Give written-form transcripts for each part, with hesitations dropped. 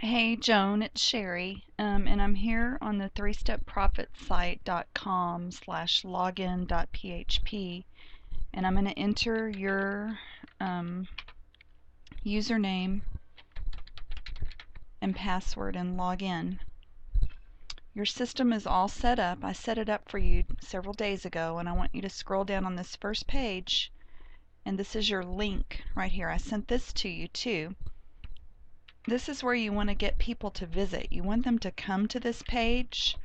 Hey Joan, it's Sherry, and I'm here on the 3stepprofitsite.com/login.php, and I'm going to enter your username and password and log in. Your system is all set up. I set it up for you several days ago, and I want you to scroll down on this first page, and this is your link right here. I sent this to you too. This is where you want to get people to visit. You want them to come to this page,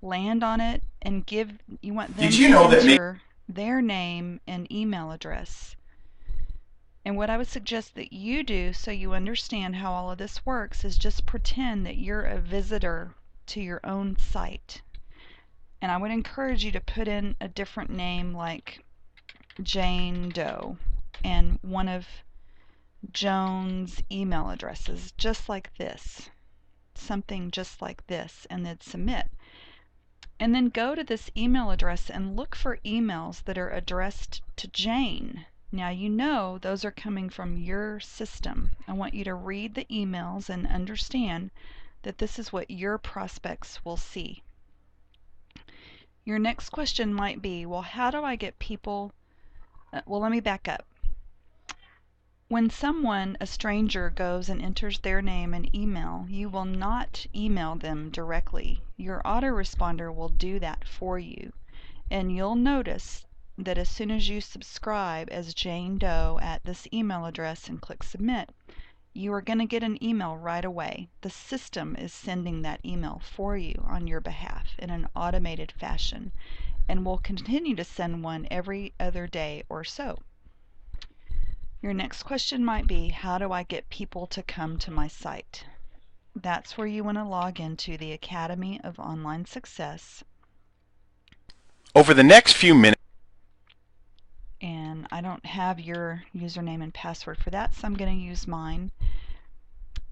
land on it, and you want them to enter their name and email address. And what I would suggest that you do, so you understand how all of this works, is just pretend that you're a visitor to your own site. And I would encourage you to put in a different name like Jane Doe and one of Joan's email addresses, just like this. Something just like this, and then submit. And then go to this email address and look for emails that are addressed to Jane. Now you know those are coming from your system. I want you to read the emails and understand that this is what your prospects will see. Your next question might be, well, how do I get people... well, let me back up. When someone, a stranger, goes and enters their name and email, you will not email them directly. Your autoresponder will do that for you. And you'll notice that as soon as you subscribe as Jane Doe at this email address and click submit, you are going to get an email right away. The system is sending that email for you on your behalf in an automated fashion, and will continue to send one every other day or so. Your next question might be, how do I get people to come to my site? That's where you want to log into the Academy of Online Success. Over the next few minutes, and I don't have your username and password for that, so I'm going to use mine.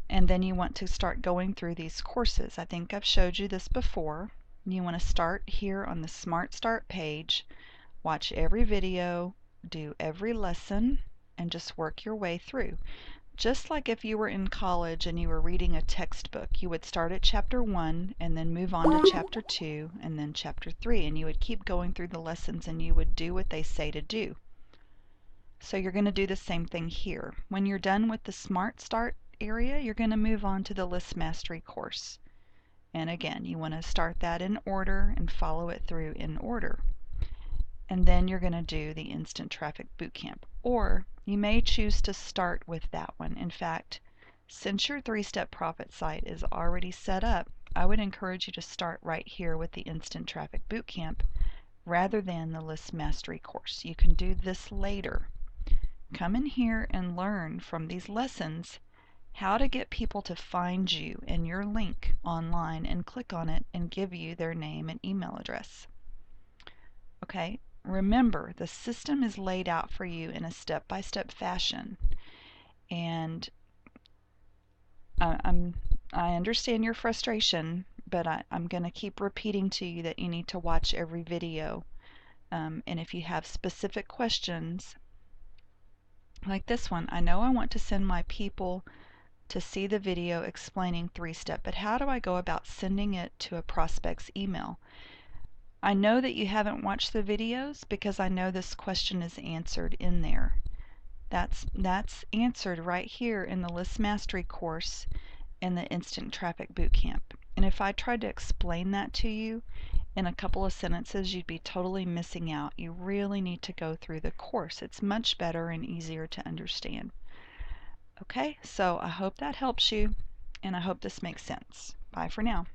And then you want to start going through these courses. I think I've showed you this before. You want to start here on the Smart Start page, watch every video, do every lesson, and just work your way through. Just like if you were in college and you were reading a textbook, you would start at chapter 1 and then move on to chapter 2 and then chapter 3, and you would keep going through the lessons and you would do what they say to do. So you're going to do the same thing here. When you're done with the Smart Start area, you're going to move on to the List Mastery course. And again, you want to start that in order and follow it through in order. And then you're going to do the Instant Traffic Bootcamp. Or you may choose to start with that one. In fact, since your 3-step profit site is already set up, I would encourage you to start right here with the Instant Traffic Bootcamp rather than the List Mastery course. You can do this later. Come in here and learn from these lessons how to get people to find you and your link online and click on it and give you their name and email address. Okay, remember, the system is laid out for you in a step-by-step fashion, and I understand your frustration, but I'm going to keep repeating to you that you need to watch every video, and if you have specific questions like this one, I know I want to send my people to see the video explaining 3-step, but how do I go about sending it to a prospect's email? I know that you haven't watched the videos because I know this question is answered in there. That's answered right here in the List Mastery course and the Instant Traffic Bootcamp. And if I tried to explain that to you in a couple of sentences, you'd be totally missing out. You really need to go through the course. It's much better and easier to understand. Okay, so I hope that helps you, and I hope this makes sense. Bye for now.